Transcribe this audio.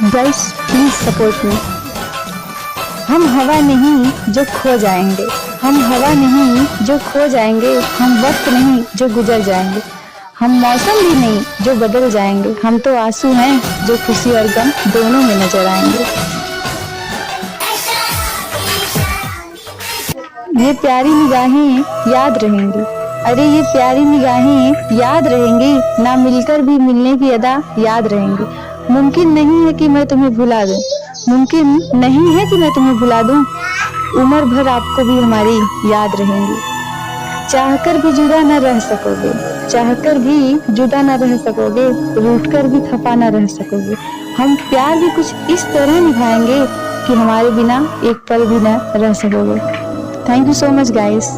Guys please support me. हम हवा नहीं जो खो जाएंगे, हम हवा नहीं जो खो जाएंगे, हम वक्त नहीं जो गुजर जाएंगे, हम मौसम भी नहीं जो बदल जाएंगे, हम तो आंसू हैं जो खुशी और गम दोनों में नजर आएंगे। ये प्यारी निगाहें याद रहेंगी, अरे ये प्यारी निगाहें याद रहेंगी, ना मिलकर भी मिलने की अदा याद रहेंगी। मुमकिन नहीं है कि मैं तुम्हें भुला दूं, मुमकिन नहीं है कि मैं तुम्हें भुला दूं, उम्र भर आपको भी हमारी याद रहेंगी। चाहकर भी जुदा न रह सकोगे, चाहकर भी जुदा न रह सकोगे, रूठकर भी खफा न रह सकोगे। हम प्यार भी कुछ इस तरह निभाएंगे कि हमारे बिना एक पल भी न रह सकोगे। Thank you so much guys.